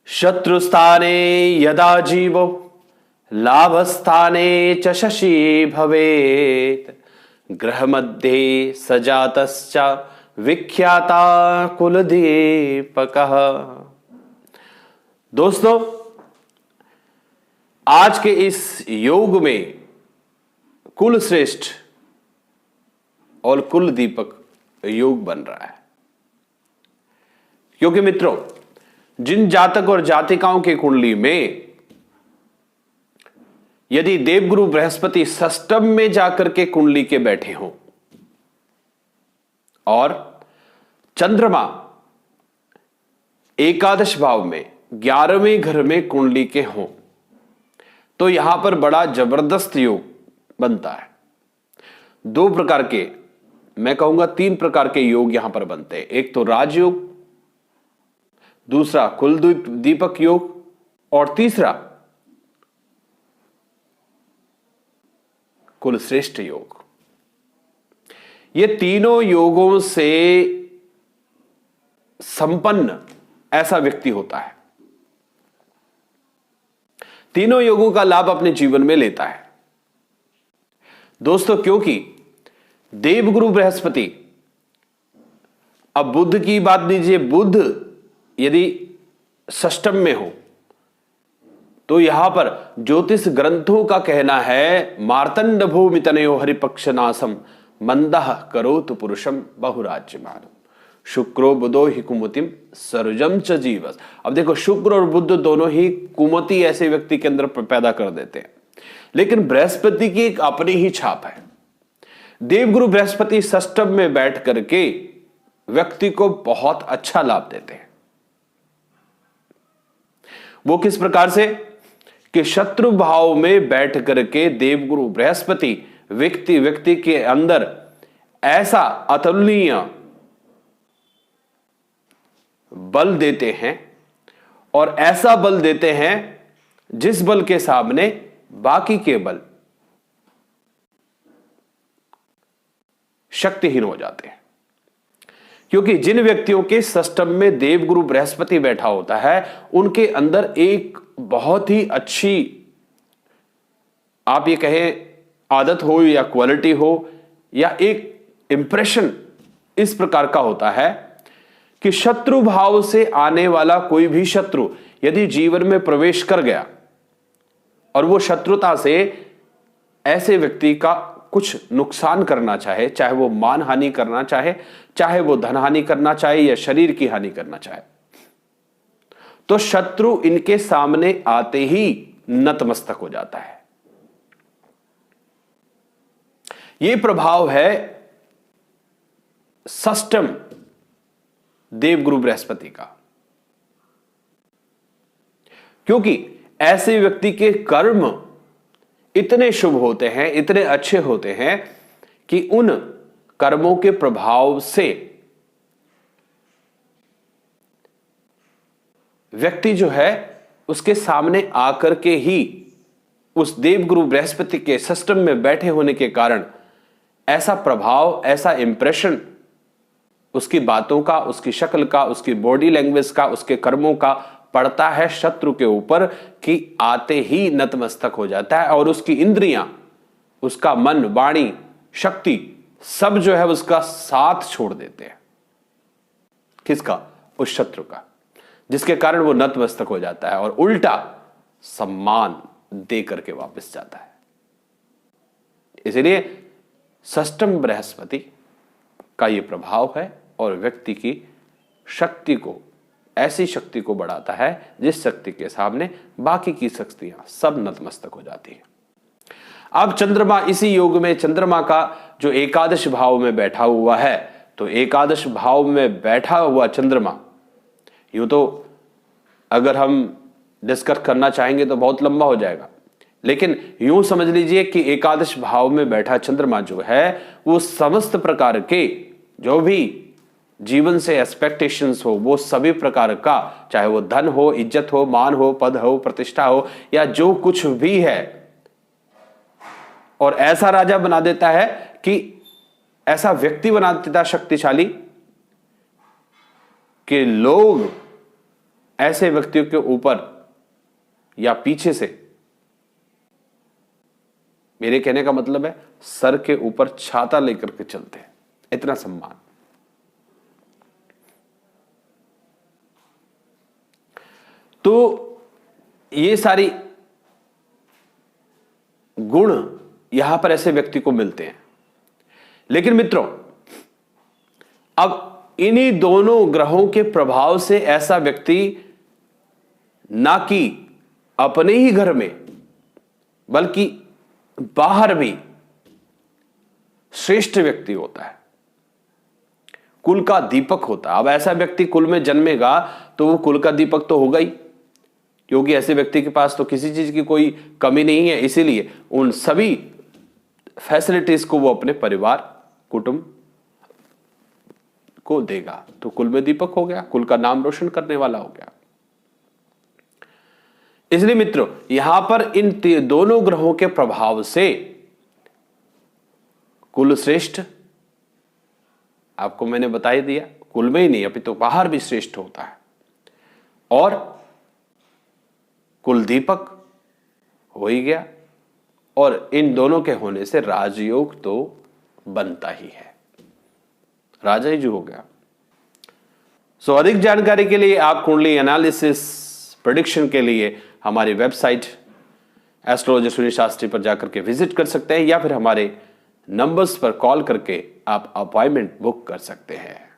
शत्रुस्थाने यदा जीवो लाभस्थाने च शशि भवेत् ग्रहमध्ये सजातश्च विख्याता कुलदीपकः। दोस्तों, आज के इस योग में कुल श्रेष्ठ और कुल दीपक योग बन रहा है, क्योंकि मित्रों, जिन जातक और जातिकाओं की कुंडली में यदि देवगुरु बृहस्पति षष्टम में जाकर के कुंडली के बैठे हों और चंद्रमा एकादश भाव में 11वें घर में कुंडली के हों, तो यहां पर बड़ा जबरदस्त योग बनता है। दो प्रकार के, मैं कहूंगा 3 प्रकार के योग यहां पर बनते हैं। एक तो राजयोग, दूसरा कुल दीपक योग और तीसरा कुल श्रेष्ठ योग। ये तीनों योगों से संपन्न ऐसा व्यक्ति होता है, तीनों योगों का लाभ अपने जीवन में लेता है। दोस्तों, क्योंकि देवगुरु बृहस्पति, अब बुध की बात लीजिए, बुध यदि षष्टम में हो तो यहां पर ज्योतिष ग्रंथों का कहना है मार्तंड भूमि तनयो हरिपक्ष नासम मंदः करोतु पुरुषम बहुराज्यमानम शुक्रो बुधो ही कुमतिम सरुजम च जीवस। अब देखो, शुक्र और बुध दोनों ही कुमति ऐसे व्यक्ति के अंदर पैदा कर देते हैं, लेकिन बृहस्पति की एक अपनी ही छाप है। देवगुरु बृहस्पति षष्टम में बैठ करके व्यक्ति को बहुत अच्छा लाभ देते हैं। वो किस प्रकार से कि शत्रु भाव में बैठ करके देवगुरु बृहस्पति व्यक्ति के अंदर ऐसा अतुलनीय बल देते हैं और ऐसा बल देते हैं जिस बल के सामने बाकी के बल शक्तिहीन हो जाते हैं। क्योंकि जिन व्यक्तियों के षष्टम में देवगुरु बृहस्पति बैठा होता है, उनके अंदर एक बहुत ही अच्छी, आप ये कहें आदत हो या क्वालिटी हो या एक इंप्रेशन इस प्रकार का होता है कि शत्रु भाव से आने वाला कोई भी शत्रु यदि जीवन में प्रवेश कर गया और वो शत्रुता से ऐसे व्यक्ति का कुछ नुकसान करना चाहे, चाहे वो मान हानि करना चाहे, चाहे वो धन हानि करना चाहे या शरीर की हानि करना चाहे, तो शत्रु इनके सामने आते ही नतमस्तक हो जाता है। यह प्रभाव है षष्टम देवगुरु बृहस्पति का, क्योंकि ऐसे व्यक्ति के कर्म इतने शुभ होते हैं, इतने अच्छे होते हैं कि उन कर्मों के प्रभाव से व्यक्ति जो है उसके सामने आकर के ही उस देवगुरु बृहस्पति के षष्टम में बैठे होने के कारण ऐसा प्रभाव, ऐसा इंप्रेशन उसकी बातों का, उसकी शक्ल का, उसकी बॉडी लैंग्वेज का, उसके कर्मों का पड़ता है शत्रु के ऊपर कि आते ही नतमस्तक हो जाता है और उसकी इंद्रियां, उसका मन, वाणी, शक्ति सब जो है उसका साथ छोड़ देते हैं। किसका? उस शत्रु का, जिसके कारण वो नतमस्तक हो जाता है और उल्टा सम्मान दे करके वापस जाता है। इसलिए षष्टम बृहस्पति का ये प्रभाव है और व्यक्ति की शक्ति को, ऐसी शक्ति को बढ़ाता है जिस शक्ति के सामने बाकी की शक्तियां सब नतमस्तक हो जाती हैं। अब चंद्रमा, इसी योग में चंद्रमा का जो एकादश भाव में बैठा हुआ है, तो एकादश भाव में बैठा हुआ चंद्रमा, यूं तो अगर हम डिस्कस करना चाहेंगे तो बहुत लंबा हो जाएगा, लेकिन यूं समझ लीजिए कि एकादश भाव में बैठा चंद्रमा जो है वो समस्त प्रकार के जो भी जीवन से एक्सपेक्टेशंस हो, वो सभी प्रकार का, चाहे वो धन हो, इज्जत हो, मान हो, पद हो, प्रतिष्ठा हो, या जो कुछ भी है, और ऐसा राजा बना देता है कि ऐसा व्यक्ति बना देता शक्तिशाली कि लोग ऐसे व्यक्तियों के ऊपर या पीछे से, मेरे कहने का मतलब है सर के ऊपर छाता लेकर के चलते हैं, इतना सम्मान। तो ये सारी गुण यहां पर ऐसे व्यक्ति को मिलते हैं। लेकिन मित्रों, अब इन्हीं दोनों ग्रहों के प्रभाव से ऐसा व्यक्ति ना कि अपने ही घर में बल्कि बाहर भी श्रेष्ठ व्यक्ति होता है, कुल का दीपक होता है। अब ऐसा व्यक्ति कुल में जन्मेगा तो वो कुल का दीपक तो होगा ही, क्योंकि ऐसे व्यक्ति के पास तो किसी चीज की कोई कमी नहीं है, इसीलिए उन सभी फैसिलिटीज को वो अपने परिवार कुटुंब को देगा, तो कुल में दीपक हो गया, कुल का नाम रोशन करने वाला हो गया। इसलिए मित्रों, यहां पर इन दोनों ग्रहों के प्रभाव से कुल श्रेष्ठ, आपको मैंने बता ही दिया, कुल में ही नहीं अभी तो बाहर भी श्रेष्ठ होता है, और कुल दीपक हो ही गया, और इन दोनों के होने से राजयोग तो बनता ही है, राजा ही जो हो गया। सो अधिक जानकारी के लिए आप कुंडली एनालिसिस प्रेडिक्शन के लिए हमारी वेबसाइट एस्ट्रोलॉजर सुनील शास्त्री पर जाकर के विजिट कर सकते हैं, या फिर हमारे नंबर्स पर कॉल करके आप अपॉइंटमेंट बुक कर सकते हैं।